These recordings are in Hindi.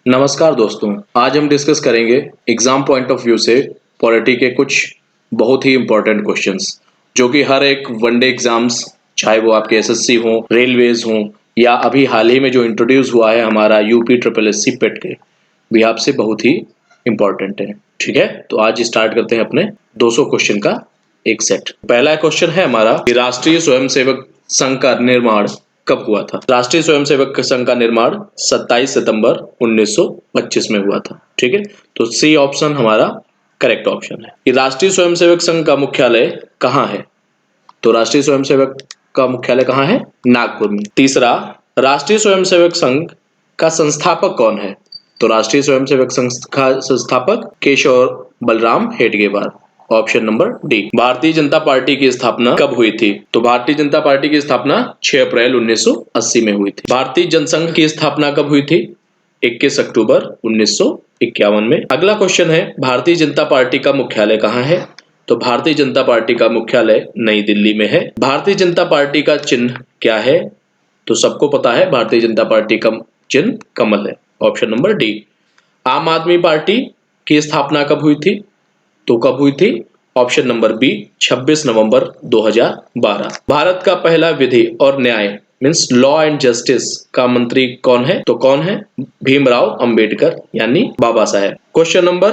नमस्कार दोस्तों, आज हम डिस्कस करेंगे एग्जाम पॉइंट ऑफ व्यू से पॉलिटी के कुछ बहुत ही इंपॉर्टेंट क्वेश्चंस जो कि हर एक वनडे एग्जाम्स, चाहे वो आपके एसएससी हो, रेलवेज हो या अभी हाल ही में जो इंट्रोड्यूस हुआ है हमारा यूपी ट्रिपल एस सी पेट के भी आपसे बहुत ही इंपॉर्टेंट है। ठीक है, तो आज स्टार्ट करते हैं अपने 200 क्वेश्चन का एक सेट। पहला क्वेश्चन है हमारा कि राष्ट्रीय स्वयंसेवक संघ का निर्माण कब हुआ था। राष्ट्रीय स्वयंसेवक संघ का निर्माण 27 सितंबर 1925 में हुआ था। ठीक है, तो सी ऑप्शन हमारा करेक्ट ऑप्शन है। कि राष्ट्रीय स्वयंसेवक संघ का मुख्यालय कहाँ है, तो राष्ट्रीय स्वयंसेवक का मुख्यालय कहाँ है, नागपुर में। तीसरा, राष्ट्रीय स्वयंसेवक संघ का संस्थापक कौन है, तो राष्ट्रीय स्वयंसेवक संघ का संस्थापक Keshav Balram Hedgewar, option number D. Bharatiya Janata party की स्थापना कब हुई थी, तो भारतीय जनता पार्टी की स्थापना 6 अप्रैल 1980 में हुई थी। भारतीय जनसंघ की स्थापना कब हुई थी, 21 अक्टूबर 1951 में। अगला क्वेश्चन है, भारतीय जनता पार्टी का मुख्यालय कहाँ है, तो भारतीय जनता पार्टी का मुख्यालय नई दिल्ली में है। भारतीय जनता पार्टी का चिन्ह क्या है, तो सबको पता है भारतीय जनता पार्टी का चिन्ह कमल है, ऑप्शन नंबर डी। आम आदमी पार्टी की स्थापना कब हुई थी, तो कब हुई थी, ऑप्शन नंबर बी 26 नवंबर 2012। भारत का पहला विधि और न्याय मींस लॉ एंड जस्टिस का मंत्री कौन है, तो कौन है, भीमराव अंबेडकर यानी बाबा साहेब। क्वेश्चन नंबर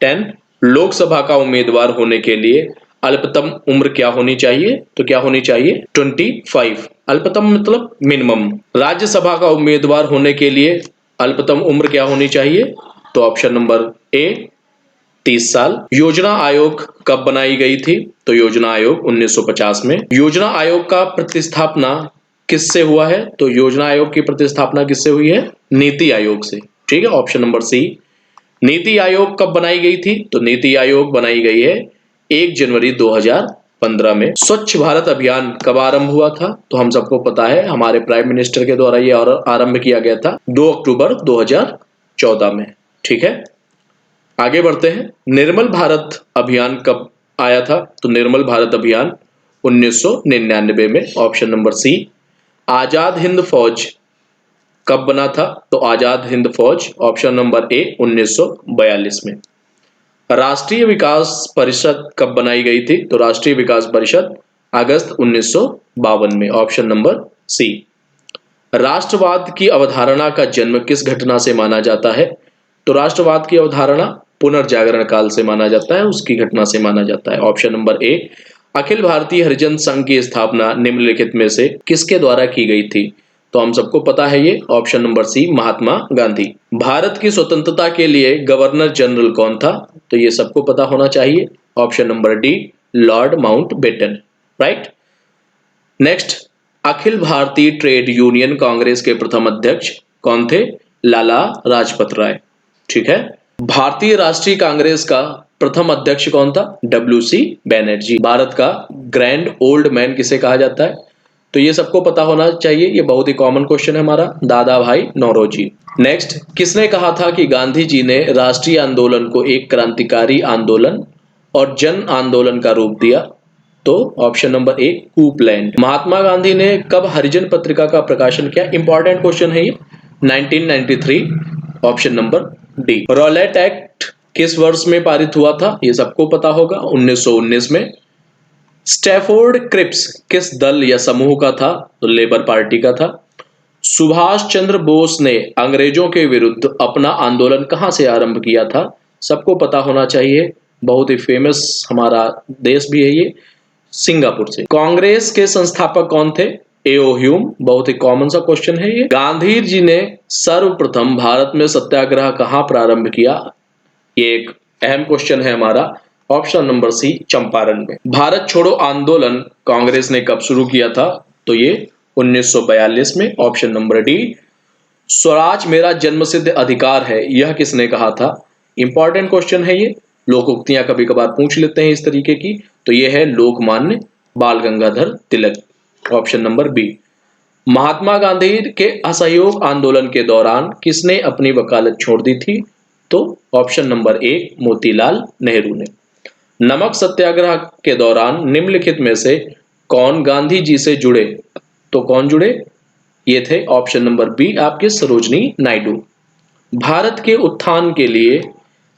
10, लोकसभा का उम्मीदवार होने के लिए अल्पतम उम्र क्या होनी चाहिए, तो क्या होनी चाहिए, 25। अल्पतम मतलब मिनिमम। राज्यसभा का उम्मीदवार होने के लिए अल्पतम उम्र क्या होनी चाहिए, तो ऑप्शन नंबर ए 30 साल। योजना आयोग कब बनाई गई थी, तो योजना आयोग 1950 में। योजना आयोग का प्रतिस्थापना किससे हुआ है, तो योजना आयोग की प्रतिस्थापना किससे हुई है, नीति आयोग से। ठीक है, ऑप्शन नंबर सी। नीति आयोग कब बनाई गई थी, तो नीति आयोग बनाई गई है 1 जनवरी 2015 में। स्वच्छ भारत अभियान कब आरंभ हुआ था, तो हम सबको पता है हमारे प्राइम मिनिस्टर के द्वारा यह आरंभ किया गया था 2 अक्टूबर 2014 में। ठीक है, आगे बढ़ते हैं। निर्मल भारत अभियान कब आया था, तो निर्मल भारत अभियान 1999 में, ऑप्शन नंबर सी। आजाद हिंद फौज कब बना था, तो आजाद हिंद फौज, ऑप्शन नंबर ए 1942 में। राष्ट्रीय विकास परिषद कब बनाई गई थी, तो राष्ट्रीय विकास परिषद अगस्त 1952 में, ऑप्शन नंबर सी। राष्ट्रवाद की अवधारणा का जन्म किस घटना से माना जाता है, तो राष्ट्रवाद की अवधारणा पुनर्जागरण काल से माना जाता है, उसकी घटना से माना जाता है, ऑप्शन नंबर ए। अखिल भारतीय हरिजन संघ की स्थापना निम्नलिखित में से किसके द्वारा की गई थी, तो हम सबको पता है ये, ऑप्शन नंबर सी महात्मा गांधी। भारत की स्वतंत्रता के लिए गवर्नर जनरल कौन था, तो ये सबको पता होना चाहिए, option number D Lord Mountbatten. Right. Next, Akhil Bharatiya trade union Congress के प्रथम अध्यक्ष कौन थे, लाला लाजपत राय। ठीक है, भारतीय राष्ट्रीय कांग्रेस का प्रथम अध्यक्ष कौन था, डब्ल्यूसी बैनर्जी। भारत का ग्रैंड ओल्ड मैन किसे कहा जाता है, तो ये सबको पता होना चाहिए, ये बहुत ही कॉमन क्वेश्चन है हमारा, दादा भाई नौरोजी। नेक्स्ट, किसने कहा था कि गांधी जी ने राष्ट्रीय आंदोलन को एक क्रांतिकारी आंदोलन और जन आंदोलन का रूप दिया, तो ऑप्शन नंबर ए कूपलैंड। महात्मा गांधी ने कब हरिजन पत्रिका का प्रकाशन किया, इंपॉर्टेंट क्वेश्चन है ये, 1993, option number D. Rowlatt act किस वर्ष में पारित हुआ था, ये सबको पता होगा, 1919 में। स्टैफोर्ड क्रिप्स किस दल या समूह का था, तो लेबर पार्टी का था। सुभाष चंद्र बोस ने अंग्रेजों के विरुद्ध अपना आंदोलन कहां से आरंभ किया था, सबको पता होना चाहिए, बहुत ही फेमस हमारा देश भी है ये, सिंगापुर से। कांग्रेस के संस्थापक कौन थे, एओ ह्यूम, बहुत ही कॉमन सा क्वेश्चन है ये। गांधी जी ने सर्वप्रथम भारत में सत्याग्रह कहां प्रारंभ किया, ये एक अहम क्वेश्चन है हमारा, ऑप्शन नंबर सी चंपारण में। भारत छोड़ो आंदोलन कांग्रेस ने कब शुरू किया था, तो ये 1942 में, ऑप्शन नंबर डी। स्वराज मेरा जन्मसिद्ध अधिकार है, यह किसने कहा था, इंपॉर्टेंट क्वेश्चन है ये, लोकोक्तियां कभी कभार पूछ लेते हैं इस तरीके की, तो ये है लोकमान्य बाल Gangadhar Tilak, option number B. Mahatma Gandhi के असहयोग आंदोलन के दौरान किसने अपनी वकालत छोड़ दी थी, तो ऑप्शन नंबर ए मोतीलाल नेहरू ने। नमक सत्याग्रह के दौरान निम्नलिखित में से कौन गांधी जी से जुड़े, तो कौन जुड़े, ये थे ऑप्शन नंबर बी आपके सरोजनी नायडू। भारत के उत्थान के लिए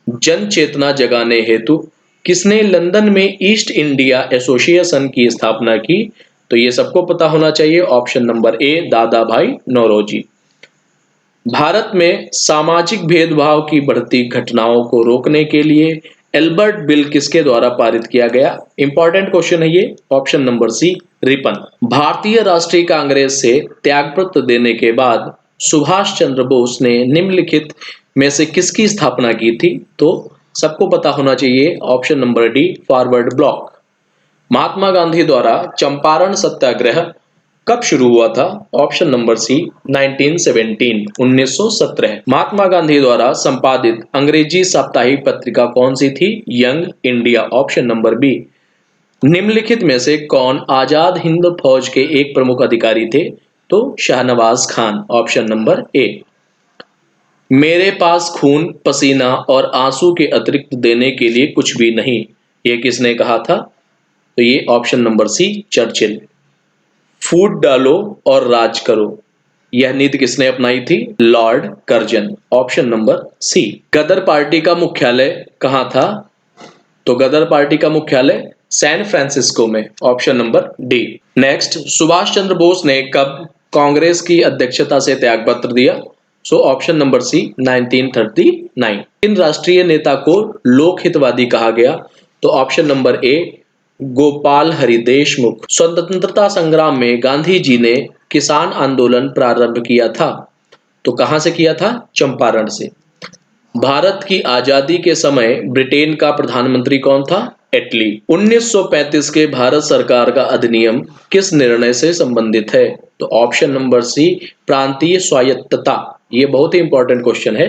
जन चेतना जगाने हेतु किसने लंदन में ईस्ट इंडिया एसोसिएशन की स्थापना की? तो ये सबको पता होना चाहिए। ऑप्शन नंबर ए दादा भाई नौरोजी। भारत में सामाजिक भेदभाव की बढ़ती घटनाओं को रोकने के लिए एल्बर्ट बिल किसके द्वारा पारित किया गया? इंपॉर्टेंट क्वेश्चन है ये। Option number C Ripon. भारतीय राष्ट्रीय कांग्रेस से त्यागपत्र देने के बाद सुभाष चंद्र बोस ने निम्नलिखित में से किसकी स्थापना की थी? तो सबको पता होना चाहिए। Option number D forward bloc. Mahatma Gandhi द्वारा चंपारण सत्याग्रह कब शुरू हुआ था? Option number C 1917 1917। Mahatma Gandhi द्वारा संपादित अंग्रेजी साप्ताहिक पत्रिका कौन सी थी? Young India. Option number B. निम्नलिखित में से कौन आजाद हिंद फौज के एक प्रमुख अधिकारी थे? तो शाहनवाज खान। ऑप्शन नंबर ए। मेरे पास खून पसीना और आंसू के अतिरिक्त देने के लिए कुछ भी नहीं, ये किसने कहा था? तो ये ऑप्शन नंबर सी चर्चिल। फूट डालो और राज करो, यह नीति किसने अपनाई थी? Lord Curzon. Option number C. Ghadar party का मुख्यालय कहां था? तो गदर पार्टी का मुख्यालय सैन फ्रांसिस्को में। Option number D. Next, Subhash Chandra Bose ने कब कांग्रेस की अध्यक्षता से त्यागपत्र दिया? सो ऑप्शन नंबर सी 1939। इन राष्ट्रीय नेता को लोकहितवादी कहा गया? तो ऑप्शन नंबर ए गोपाल हरि देशमुख। स्वतंत्रता संग्राम में गांधी जी ने किसान आंदोलन प्रारंभ किया था, तो कहां से किया था? चंपारण से। भारत की आजादी के समय ब्रिटेन का प्रधानमंत्री कौन था? एटली। 1935 के भारत सरकार का अधिनियम किस निर्णय से संबंधित है? तो ऑप्शन नंबर सी प्रांतीय स्वायत्तता। ये बहुत ही इंपॉर्टेंट क्वेश्चन है।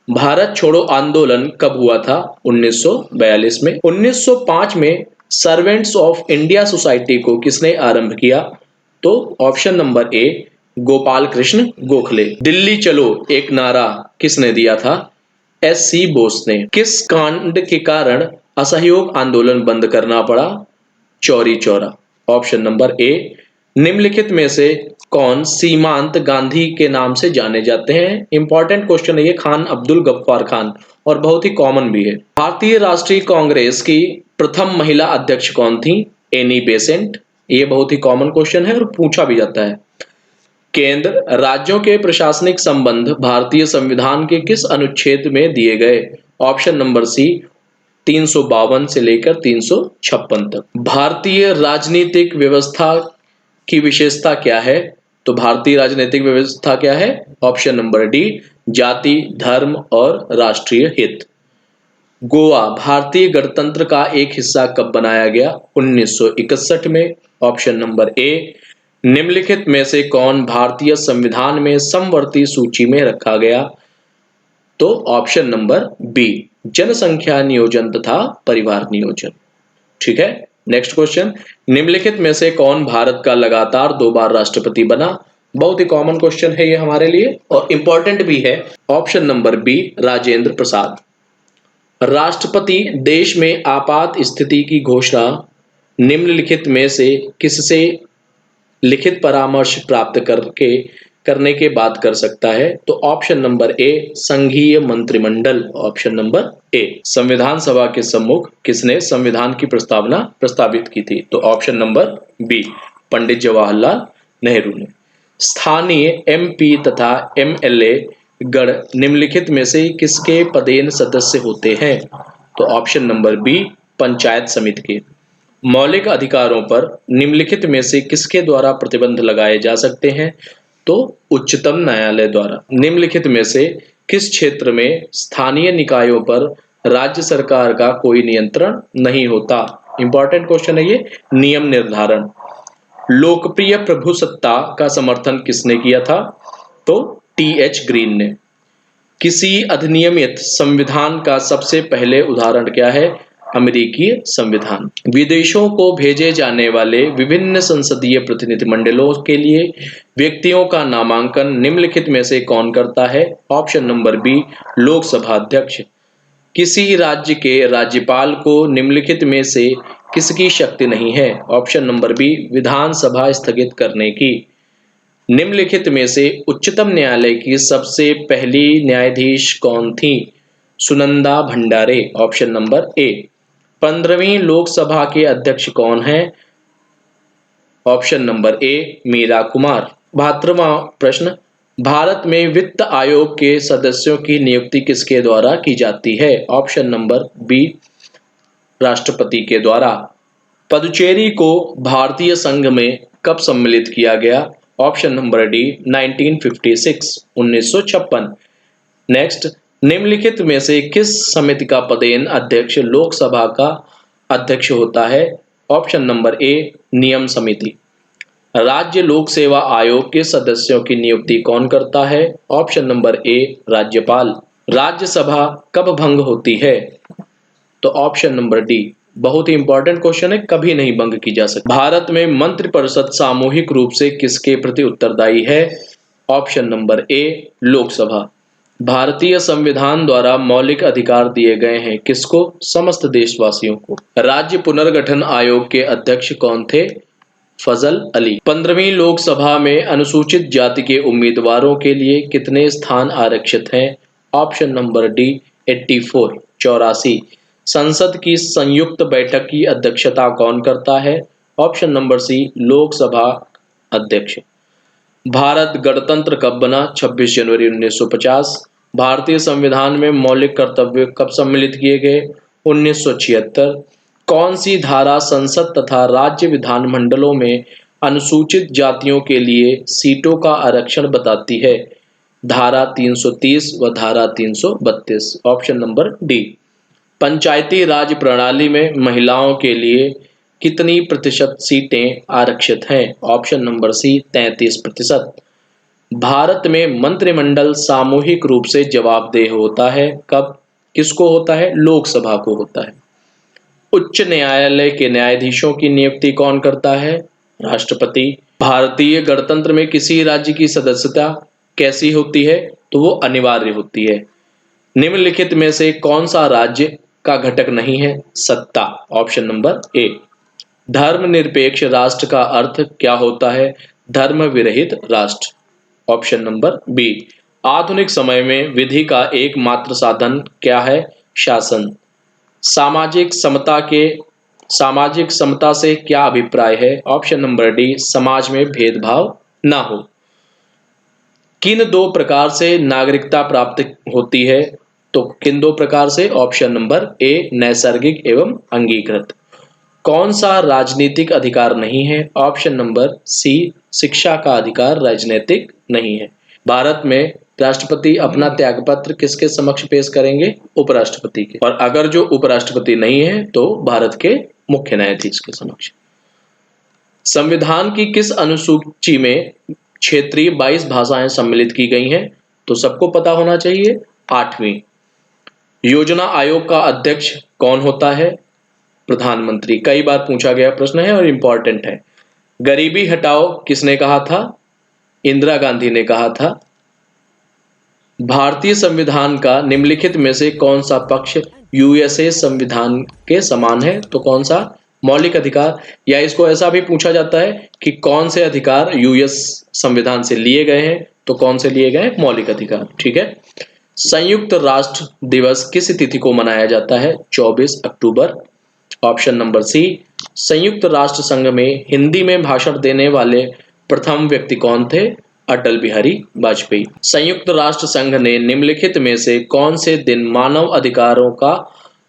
भारत छोड़ो आंदोलन कब हुआ था? 1942 में। 1905 में सर्वेंट्स ऑफ इंडिया सोसाइटी को किसने आरंभ किया? तो ऑप्शन नंबर ए गोपाल कृष्ण गोखले। दिल्ली चलो एक नारा किसने दिया था? एस.सी. बोस ने। किस कांड के कारण असहयोग आंदोलन बंद करना पड़ा? चौरी चौरा। ऑप्शन नंबर ए। निम्नलिखित में से कौन सीमांत गांधी के नाम से जाने जाते हैं? इंपॉर्टेंट क्वेश्चन है ये, खान अब्दुल गफ्फार खान, और बहुत ही कॉमन भी है। भारतीय राष्ट्रीय कांग्रेस की प्रथम महिला अध्यक्ष कौन थी? Annie Besant. ये बहुत ही कॉमन क्वेश्चन है और पूछा भी जाता है। केंद्र राज्यों के प्रशासनिक संबंध भारतीय संविधान के किस अनुच्छेद में दिए गए? ऑप्शन नंबर सी 352 से लेकर 356 तक। भारतीय राजनीतिक व्यवस्था की विशेषता क्या है? तो भारतीय राजनीतिक व्यवस्था क्या है? ऑप्शन नंबर डी जाति धर्म और राष्ट्रीय हित। गोवा भारतीय गणतंत्र का एक हिस्सा कब बनाया गया? 1961 में। ऑप्शन नंबर ए। निम्नलिखित में से कौन भारतीय संविधान में समवर्ती सूची में रखा गया? तो ऑप्शन नंबर बी जनसंख्या नियोजन तथा परिवार नियोजन। ठीक है। नेक्स्ट क्वेश्चन, निम्नलिखित में से कौन भारत का लगातार 2 बार राष्ट्रपति बना? बहुत ही कॉमन क्वेश्चन है ये हमारे लिए और इंपॉर्टेंट भी है। Option number B Rajendra Prasad. राष्ट्रपति देश में आपात स्थिति की घोषणा निम्नलिखित में से किससे लिखित परामर्श प्राप्त करने के बाद कर सकता है? तो ऑप्शन नंबर ए संघीय मंत्रिमंडल। Option number A. संविधान सभा के सम्मुख किसने संविधान की प्रस्तावना प्रस्तावित की थी? तो option number B Pandit Jawaharlal Nehru ने। स्थानीय एमपी तथा एमएलए गण निम्नलिखित में से किसके पदेन सदस्य होते हैं? तो ऑप्शन नंबर बी पंचायत समिति के। मौलिक अधिकारों पर निम्नलिखित में से किसके द्वारा प्रतिबंध लगाए जा सकते हैं? तो उच्चतम न्यायालय द्वारा। निम्नलिखित में से किस क्षेत्र में स्थानीय निकायों पर राज्य सरकार का कोई नियंत्रण नहीं होता? इंपॉर्टेंट क्वेश्चन है ये, नियम निर्धारण। लोकप्रिय प्रभुसत्ता का समर्थन किसने किया था? तो टी.एच. ग्रीन ने। किसी अधिनियमित संविधान का सबसे पहले उदाहरण क्या है? अमेरिकी संविधान। विदेशों को भेजे जाने वाले विभिन्न संसदीय प्रतिनिधिमंडलों के लिए व्यक्तियों का नामांकन निम्नलिखित में से कौन करता है? ऑप्शन नंबर बी लोकसभा अध्यक्ष। किसी राज्य के राज्यपाल को निम्नलिखित में से किसकी शक्ति नहीं है? ऑप्शन नंबर बी विधानसभा स्थगित करने की। निम्नलिखित में से उच्चतम न्यायालय की सबसे पहली न्यायाधीश कौन थी? Sunanda Bhandare. Option number A. 15वीं लोकसभा के अध्यक्ष कौन है? Option number A Meera Kumar. 72वां प्रश्न, भारत में वित्त आयोग के सदस्यों की नियुक्ति किसके द्वारा की जाती है? ऑप्शन नंबर बी राष्ट्रपति के द्वारा। पदुचेरी को भारतीय संघ में कब सम्मिलित किया गया? Option number D 1956 1956। नेक्स्ट, निम्नलिखित में से किस समिति का पदेन अध्यक्ष लोकसभा का अध्यक्ष होता है? ऑप्शन नंबर ए नियम समिति। राज्य लोक सेवा आयोग के सदस्यों की नियुक्ति कौन करता है? ऑप्शन नंबर ए राज्यपाल। राज्यसभा कब भंग होती है? तो ऑप्शन नंबर डी। बहुत ही इंपॉर्टेंट क्वेश्चन है, कभी नहीं भंग की जा सकती। भारत में मंत्रिपरिषद सामूहिक रूप से किसके प्रति उत्तरदायी है? ऑप्शन नंबर ए लोकसभा। भारतीय संविधान द्वारा मौलिक अधिकार दिए गए हैं किसको? समस्त देशवासियों को। राज्य पुनर्गठन आयोग के अध्यक्ष कौन थे? फजल अली। 15वीं लोकसभा में अनुसूचित जाति के उम्मीदवारों के लिए कितने स्थान आरक्षित हैं? Option number D 84 84। संसद की संयुक्त बैठक की अध्यक्षता कौन करता है? ऑप्शन नंबर सी लोकसभा अध्यक्ष। भारत गणतंत्र कब बना? 26 जनवरी 1950। भारतीय संविधान में मौलिक कर्तव्य कब सम्मिलित किए गए? 1976। कौन सी धारा संसद तथा राज्य विधानमंडलों में अनुसूचित जातियों के लिए सीटों का आरक्षण बताती है? धारा 330 व धारा 332। Option number D. Panchayati Raj प्रणाली में महिलाओं के लिए कितनी प्रतिशत सीटें आरक्षित हैं? ऑप्शन नंबर सी 33%। भारत में मंत्रिमंडल सामूहिक रूप से जवाबदेह होता है कब? किसको होता है? लोकसभा को होता है। उच्च न्यायालय के न्यायाधीशों की नियुक्ति कौन करता है? राष्ट्रपति। भारतीय गणतंत्र में किसी राज्य की सदस्यता कैसी होती है? तो वो अनिवार्य होती है। निम्नलिखित में से कौन सा राज्य का घटक नहीं है? सत्ता। ऑप्शन नंबर ए। धर्मनिरपेक्ष राष्ट्र का अर्थ क्या होता है? धर्म विरहित राष्ट्र। Option number B. आधुनिक समय में विधि का एकमात्र साधन क्या है? शासन। सामाजिक समता से क्या अभिप्राय है? ऑप्शन नंबर डी समाज में भेदभाव ना हो। किन दो प्रकार से नागरिकता प्राप्त होती है? तो किन दो प्रकार से? ऑप्शन नंबर ए नैसर्गिक एवं अंगीकृत। कौन सा राजनीतिक अधिकार नहीं है? ऑप्शन नंबर सी शिक्षा का अधिकार राजनीतिक नहीं है। भारत में राष्ट्रपति अपना त्यागपत्र किसके समक्ष पेश करेंगे? उपराष्ट्रपति के। और अगर जो उपराष्ट्रपति नहीं है तो भारत के मुख्य न्यायाधीश के समक्ष। संविधान की किस अनुसूची में क्षेत्रीय 22 भाषाएं सम्मिलित की गई हैं? तो सबको पता होना चाहिए, 8वीं। योजना आयोग का अध्यक्ष कौन होता है? प्रधानमंत्री। कई बार पूछा गया प्रश्न है और इंपॉर्टेंट है। गरीबी हटाओ किसने कहा था? इंदिरा गांधी ने कहा था। भारतीय संविधान का निम्नलिखित में से कौन सा पक्ष यूएसए संविधान के समान है? तो कौन सा? मौलिक अधिकार। या इसको ऐसा भी पूछा जाता है कि कौन से अधिकार यूएस संविधान से लिए गए हैं? तो कौन से लिए गए? मौलिक अधिकार। ठीक है। संयुक्त राष्ट्र दिवस किस तिथि को मनाया जाता है? 24 अक्टूबर। Option number C. संयुक्त राष्ट्र संघ में हिंदी में भाषण देने वाले प्रथम व्यक्ति कौन थे? अटल बिहारी वाजपेयी। संयुक्त राष्ट्र संघ ने निम्नलिखित में से कौन से दिन मानव अधिकारों का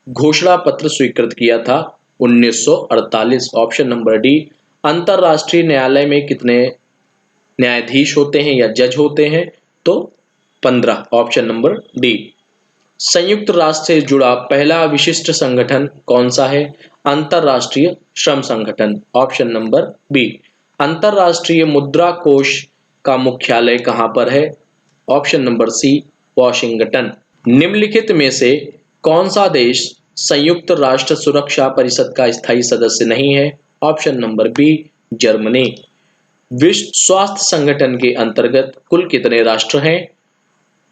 घोषणा पत्र स्वीकृत किया था? 1948। Option number D. अंतरराष्ट्रीय न्यायालय में कितने न्यायाधीश होते हैं या जज होते हैं? तो 15। Option number D. संयुक्त राष्ट्र से जुड़ा पहला विशिष्ट संगठन कौन सा है? अंतरराष्ट्रीय श्रम संगठन। Option number B. अंतरराष्ट्रीय मुद्रा कोष का मुख्यालय कहां पर है? Option number C Washington. निम्नलिखित में से कौन सा देश संयुक्त राष्ट्र सुरक्षा परिषद का स्थायी सदस्य नहीं है? Option number B Germany. विश्व स्वास्थ्य संगठन के अंतर्गत कुल कितने राष्ट्र हैं?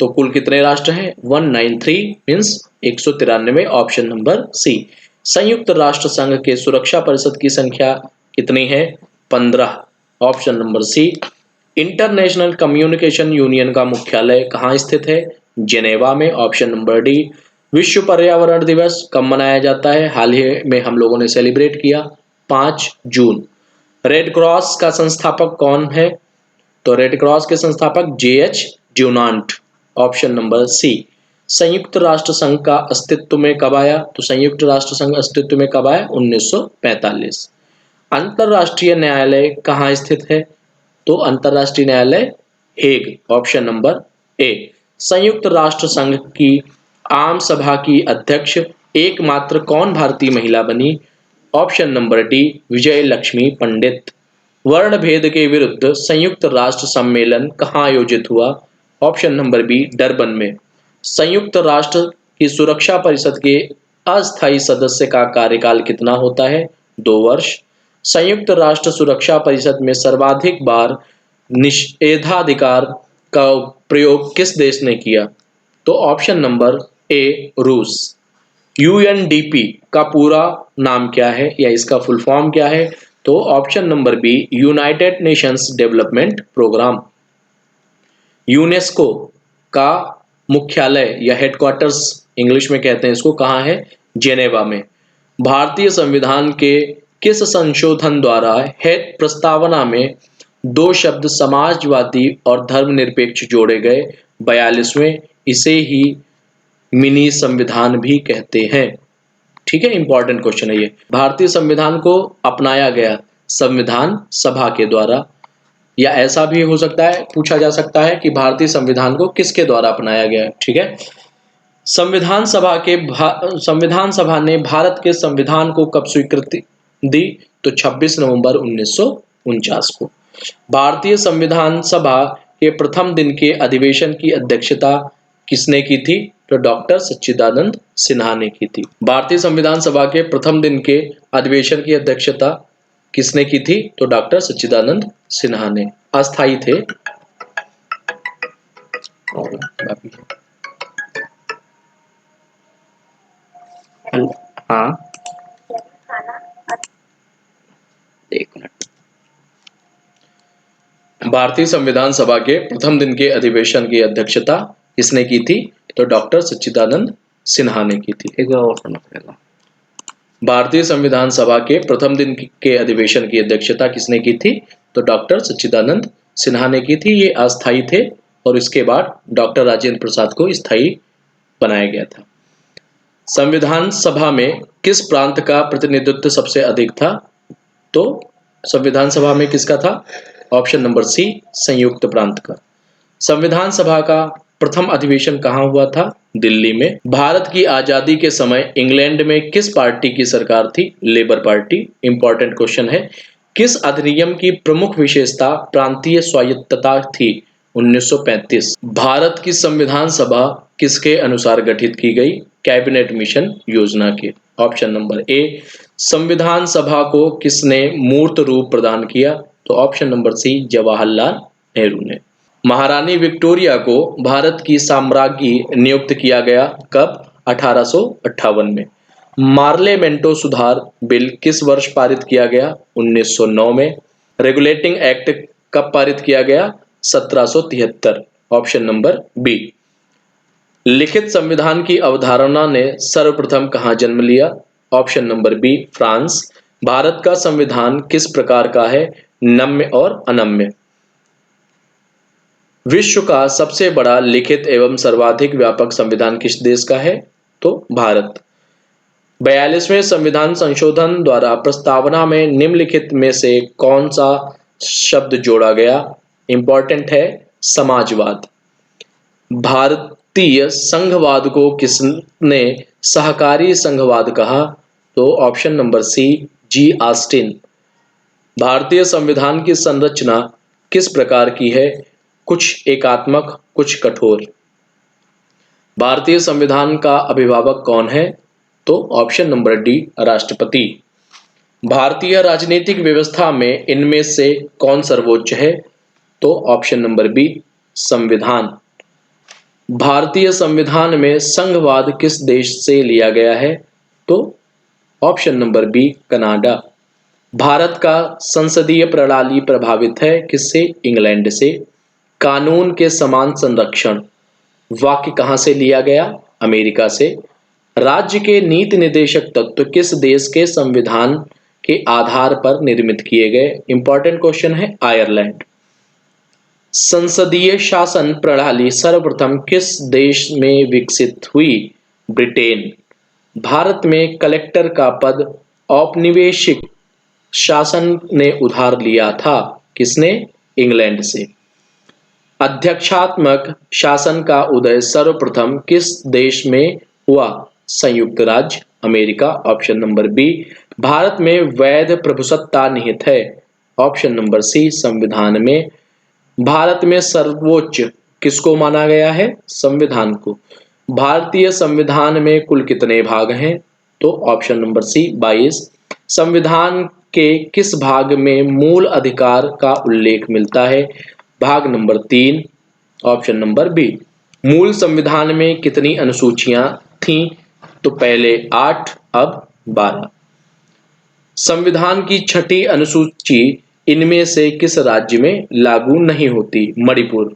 तो कुल कितने राष्ट्र हैं? 193 मीन्स 193। Option number C. संयुक्त राष्ट्र संघ के सुरक्षा परिषद की संख्या कितनी है? 15। Option number C. International communication union का मुख्यालय कहाँ स्थित है? जेनेवा में। Option number D. विश्व पर्यावरण दिवस कब मनाया जाता है? हाल ही में हम लोगों ने सेलिब्रेट किया, 5 जून। रेड क्रॉस का संस्थापक कौन है? तो रेड क्रॉस के संस्थापक J H. Dunant. Option number C. संयुक्त राष्ट्र संघ का अस्तित्व में कब आया? तो संयुक्त राष्ट्र संघ अस्तित्व में कब आया? 1945। अंतरराष्ट्रीय न्यायालय कहाँ स्थित है? तो अंतरराष्ट्रीय न्यायालय हेग। ऑप्शन नंबर ए। संयुक्त राष्ट्र संघ की आम सभा की अध्यक्ष एकमात्र कौन भारतीय महिला बनी? Option number D. Vijay Lakshmi Pandit. वर्ण भेद के विरुद्ध संयुक्त राष्ट्र सम्मेलन कहाँ आयोजित हुआ? Option number B. डरबन में। संयुक्त राष्ट्र की सुरक्षा परिषद के अस्थायी सदस्य का कार्यकाल कितना होता है? 2 वर्ष। संयुक्त राष्ट्र सुरक्षा परिषद में सर्वाधिक बार निषेधाधिकार का प्रयोग किस देश ने किया? तो ऑप्शन नंबर ए। रूस। यूएनडीपी का पूरा नाम क्या है या इसका फुल फॉर्म क्या है? तो option number B. United nations development programme. UNESCO का मुख्यालय या हेडक्वार्टर्स इंग्लिश में कहते हैं इसको, कहाँ है? जेनेवा में। भारतीय संविधान के किस संशोधन द्वारा हेड प्रस्तावना में दो शब्द समाजवादी और धर्मनिरपेक्ष जोड़े गए? 42वें। इसे ही मिनी संविधान भी कहते हैं। ठीक है, इंपॉर्टेंट क्वेश्चन है ये। भारतीय संविधान को अपनाया गया संविधान सभा के द्वारा, या ऐसा भी हो सकता है, पूछा जा सकता है कि भारतीय संविधान को किसके द्वारा अपनाया गया। ठीक है, संविधान सभा ने भारत के संविधान को कब स्वीकृति दी? तो 26 नवंबर 1949 को। भारतीय संविधान सभा के प्रथम दिन के अधिवेशन की अध्यक्षता किसने की थी? तो डॉक्टर सच्चिदानंद सिन्हा ने की थी। भारतीय संविधान सभा के प्रथम दिन के अधिवेशन की अध्यक्षता किसने की थी? तो डॉक्टर सच्चिदानंद सिन्हा ने। अस्थायी थे और बाकी हाँ, एक मिनट। भारतीय संविधान सभा के प्रथम दिन के अधिवेशन की अध्यक्षता किसने की थी? तो डॉक्टर सच्चिदानंद सिन्हा ने की थी। एक बार और सुनना पड़ेगा। भारतीय संविधान सभा के प्रथम दिन के अधिवेशन की अध्यक्षता किसने की थी? तो डॉक्टर सच्चिदानंद सिन्हा ने की थी। ये अस्थायी थे और इसके बाद डॉक्टर राजेंद्र प्रसाद को स्थायी बनाया गया था। संविधान सभा में किस प्रांत का प्रतिनिधित्व सबसे अधिक था? तो संविधान सभा में किसका था? Option number C. संयुक्त प्रांत का। संविधान सभा का प्रथम अधिवेशन कहाँ हुआ था? दिल्ली में। भारत की आजादी के समय इंग्लैंड में किस पार्टी की सरकार थी? Labour party. इंपॉर्टेंट क्वेश्चन है। किस अधिनियम की प्रमुख विशेषता प्रांतीय स्वायत्तता थी? 1935। भारत की संविधान सभा किसके अनुसार गठित की गई? कैबिनेट मिशन योजना के। Option number A. संविधान सभा को किसने मूर्त रूप प्रदान किया? तो option number C. Jawaharlal Nehru ने। महारानी विक्टोरिया को भारत की साम्राज्ञी नियुक्त किया गया कब? 1858 में। मार्लेमेंटो सुधार बिल किस वर्ष पारित किया गया? 1909 में। रेगुलेटिंग एक्ट कब पारित किया गया? 1773। Option number B. लिखित संविधान की अवधारणा ने सर्वप्रथम कहाँ जन्म लिया? Option number B. फ्रांस। भारत का संविधान किस प्रकार का है? नम्य और अनम्य। विश्व का सबसे बड़ा लिखित एवं सर्वाधिक व्यापक संविधान किस देश का है? तो भारत। 42वें संविधान संशोधन द्वारा प्रस्तावना में निम्नलिखित में से कौन सा शब्द जोड़ा गया? इंपॉर्टेंट है, समाजवाद। भारतीय संघवाद को किसने सहकारी संघवाद कहा? तो ऑप्शन नंबर सी। जी ऑस्टिन। भारतीय संविधान की संरचना किस प्रकार की है? कुछ एकात्मक, कुछ कठोर। भारतीय संविधान का अभिभावक कौन है? तो ऑप्शन नंबर डी। राष्ट्रपति। भारतीय राजनीतिक व्यवस्था में इनमें से कौन सर्वोच्च है? तो ऑप्शन नंबर बी। संविधान। भारतीय संविधान में संघवाद किस देश से लिया गया है? तो option number B. Canada. Bharat का संसदीय प्रणाली प्रभावित है किससे? इंग्लैंड से। कानून के समान संरक्षण वाक्य कहां से लिया गया? अमेरिका से। राज्य के नीति निर्देशक तत्व किस देश के संविधान के आधार पर निर्मित किए गए? इंपॉर्टेंट क्वेश्चन है, आयरलैंड। संसदीय शासन प्रणाली सर्वप्रथम किस देश में विकसित हुई? ब्रिटेन। भारत में कलेक्टर का पद औपनिवेशिक शासन ने उधार लिया था, किसने? इंग्लैंड से। अध्यक्षात्मक शासन का उदय सर्वप्रथम किस देश में हुआ? संयुक्त राज्य America. Option number B. Bharat में वैध प्रभुसत्ता निहित है। ऑप्शन नंबर सी, संविधान में। भारत में सर्वोच्च किसको माना गया है? संविधान को। भारतीय संविधान में कुल कितने भाग हैं? तो ऑप्शन नंबर सी, 22। संविधान के किस भाग में मूल अधिकार का उल्लेख मिलता है? भाग नंबर 3। Option number B. मूल संविधान में कितनी अनुसूचियां थीं? तो पहले 8, अब 12। संविधान की छठी अनुसूची इनमें से किस राज्य में लागू नहीं होती? मणिपुर।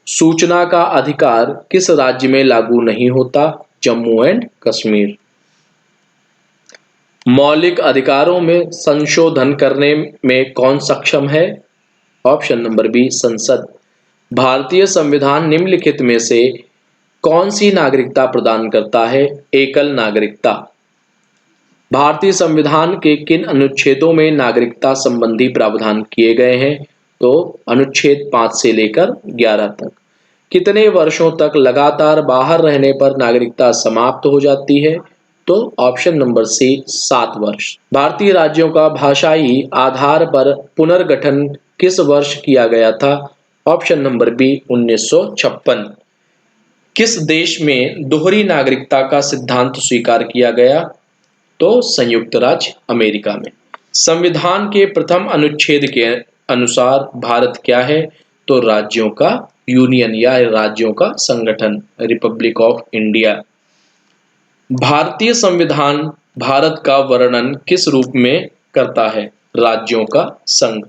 सूचना का अधिकार किस राज्य में लागू नहीं होता? जम्मू एंड कश्मीर। मौलिक अधिकारों में संशोधन करने में कौन सक्षम है? ऑप्शन नंबर बी, संसद। भारतीय संविधान निम्नलिखित में से कौन सी नागरिकता प्रदान करता है? एकल नागरिकता। भारतीय संविधान के किन अनुच्छेदों में नागरिकता संबंधी प्रावधान किए गए हैं? तो अनुच्छेद 5 से लेकर 11 तक। कितने वर्षों तक लगातार बाहर रहने पर नागरिकता समाप्त हो जाती है? तो ऑप्शन नंबर सी, 7 वर्ष। भारतीय राज्यों का भाषाई आधार पर पुनर्गठन किस वर्ष किया गया था? Option number B, 1956। किस देश में दोहरी नागरिकता का सिद्धांत स्वीकार किया गया? तो संयुक्त राज्य अमेरिका में। संविधान के प्रथम अनुच्छेद के अनुसार भारत क्या है? तो राज्यों का यूनियन या राज्यों का संगठन, रिपब्लिक ऑफ इंडिया। भारतीय संविधान भारत का वर्णन किस रूप में करता है? राज्यों का संघ।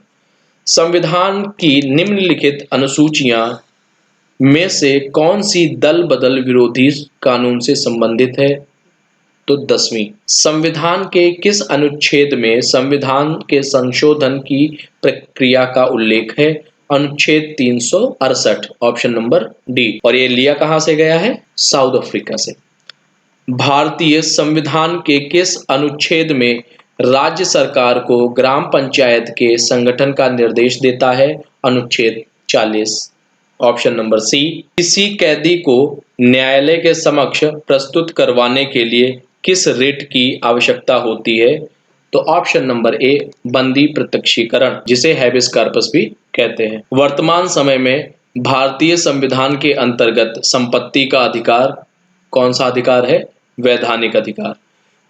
संविधान की निम्नलिखित अनुसूचियां में से कौन सी दल बदल विरोधी कानून से संबंधित है? तो 10वीं। संविधान के किस अनुच्छेद में संविधान के संशोधन की प्रक्रिया का उल्लेख है? अनुच्छेद 368। Option number D. और ये लिया कहां से गया है? साउथ अफ्रीका से। भारतीय संविधान के किस अनुच्छेद में राज्य सरकार को ग्राम पंचायत के संगठन का निर्देश देता है? अनुच्छेद 40। Option number C. किसी कैदी को न्यायालय के समक्ष प्रस्तुत करवाने के लिए किस रिट की आवश्यकता होती है? तो ऑप्शन नंबर ए, बंदी प्रत्यक्षीकरण, जिसे हैबिस कॉर्पस भी कहते हैं। वर्तमान समय में भारतीय संविधान के अंतर्गत संपत्ति का अधिकार कौन सा अधिकार है? वैधानिक अधिकार।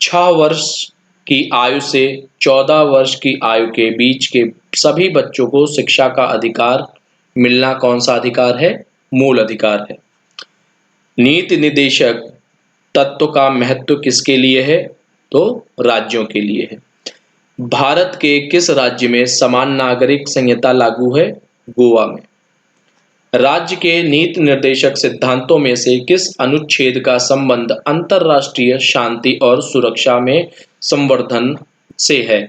6 वर्ष की आयु से 14 वर्ष की आयु के बीच के सभी बच्चों को शिक्षा का अधिकार मिलना कौन सा अधिकार है? मूल अधिकार है। नीति निर्देशक तत्व का महत्व किसके लिए है? तो राज्यों के लिए है। भारत के किस राज्य में समान नागरिक संहिता लागू है? गोवा में। राज्य के नीति निर्देशक सिद्धांतों में से किस अनुच्छेद का संबंध अंतर्राष्ट्रीय शांति और सुरक्षा में संवर्धन से है?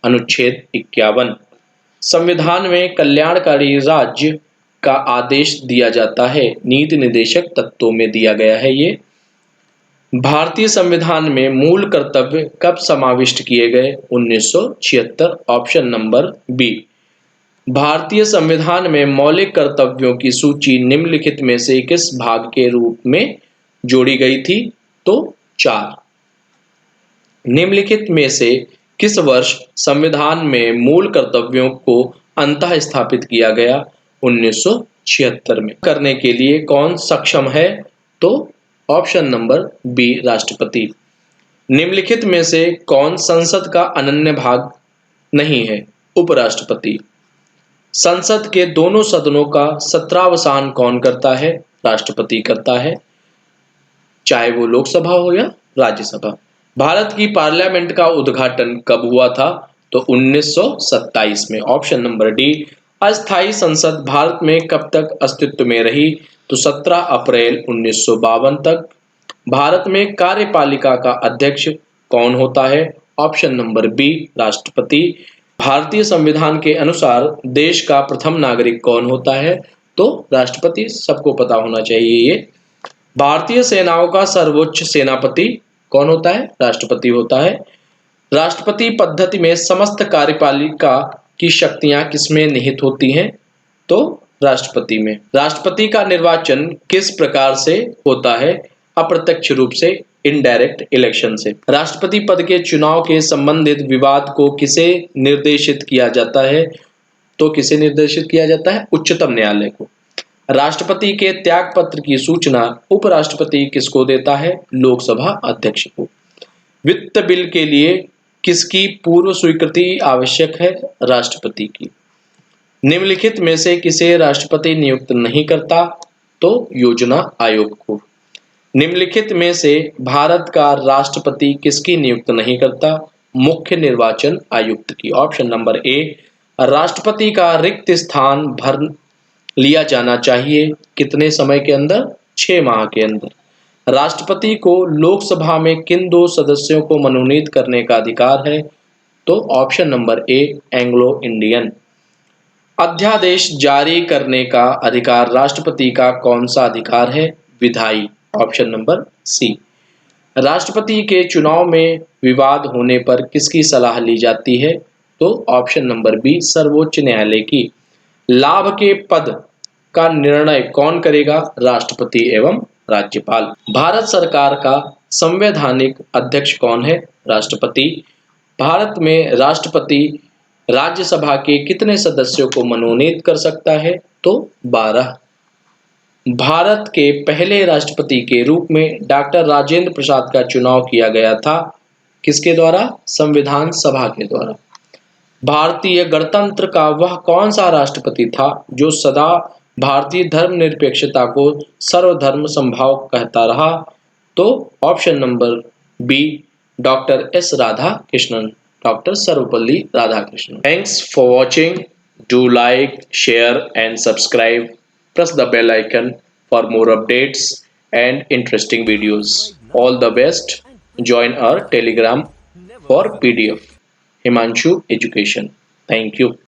अनुच्छेद 51। संविधान में कल्याणकारी राज्य का आदेश दिया जाता है, नीति निर्देशक तत्वों में दिया गया है ये। भारतीय संविधान में मूल कर्तव्य कब समाविष्ट किए गए? 1976। Option number B. भारतीय संविधान में मौलिक कर्तव्यों की सूची निम्नलिखित में से किस भाग के रूप में जोड़ी गई थी? तो 4। निम्नलिखित में से किस वर्ष संविधान में मूल कर्तव्यों को अंतः स्थापित किया गया? 1976 में। करने के लिए कौन सक्षम है? तो ऑप्शन नंबर बी, राष्ट्रपति। निम्नलिखित में से कौन संसद का अनन्य भाग नहीं है? उपराष्ट्रपति। संसद के दोनों सदनों का सत्रावसान कौन करता है? राष्ट्रपति करता है, चाहे वो लोकसभा हो या राज्यसभा। भारत की पार्लियामेंट का उद्घाटन कब हुआ था? तो 1927 में। Option number D. अस्थायी संसद भारत में कब तक अस्तित्व में रही? तो 17 अप्रैल 1952 तक। भारत में कार्यपालिका का अध्यक्ष कौन होता है? ऑप्शन नंबर बी, राष्ट्रपति। भारतीय संविधान के अनुसार देश का प्रथम नागरिक कौन होता है? तो राष्ट्रपति, सबको पता होना चाहिए ये। भारतीय सेनाओं का सर्वोच्च सेनापति कौन होता है? राष्ट्रपति होता है। राष्ट्रपति पद्धति में समस्त कार्यपालिका की शक्तियां किसमें निहित होती हैं? तो राष्ट्रपति में। राष्ट्रपति का निर्वाचन किस प्रकार से होता है? अप्रत्यक्ष रूप से, इनडायरेक्ट इलेक्शन से। राष्ट्रपति पद के चुनाव के संबंधित विवाद को किसे निर्देशित किया जाता है? तो किसे निर्देशित किया जाता है? उच्चतम न्यायालय को। राष्ट्रपति के त्याग पत्र की सूचना उपराष्ट्रपति किसको देता है? लोकसभा अध्यक्ष को। वित्त बिल के लिए किसकी पूर्व स्वीकृति आवश्यक है? राष्ट्रपति की। निम्नलिखित में से किसे राष्ट्रपति नियुक्त नहीं करता? तो योजना आयोग को। निम्नलिखित में से भारत का राष्ट्रपति किसकी नियुक्त नहीं करता? मुख्य निर्वाचन आयुक्त की। ऑप्शन नंबर ए। राष्ट्रपति का रिक्त स्थान भर लिया जाना चाहिए कितने समय के अंदर? 6 माह के अंदर। राष्ट्रपति को लोकसभा में किन 2 सदस्यों को मनोनीत करने का अधिकार है? तो ऑप्शन नंबर ए, एंग्लो इंडियन। अध्यादेश जारी करने का अधिकार राष्ट्रपति का कौन सा अधिकार है? विधायी। Option number C. राष्ट्रपति के चुनाव में विवाद होने पर किसकी सलाह ली जाती है? तो ऑप्शन नंबर बी, सर्वोच्च न्यायालय की। लाभ के पद का निर्णय कौन करेगा? राष्ट्रपति एवं राज्यपाल। भारत सरकार का संवैधानिक अध्यक्ष कौन है? राष्ट्रपति। भारत में राष्ट्रपति राज्यसभा के कितने सदस्यों को मनोनीत कर सकता है? तो 12। भारत के पहले राष्ट्रपति के रूप में डॉक्टर राजेंद्र प्रसाद का चुनाव किया गया था। किसके द्वारा? संविधान सभा के द्वारा। भारतीय गणतंत्र का वह कौन सा राष्ट्रपति था जो सदा भारतीय धर्मनिरपेक्षता को सर्वधर्म समभाव कहता रहा? तो option number B, doctor S Radhakrishnan, doctor Sarvepalli Radhakrishnan. Thanks for watching. Do like, share and subscribe. Press the bell icon for more updates and interesting videos. All the best. Join our Telegram for PDF. Himanshu Education. Thank you.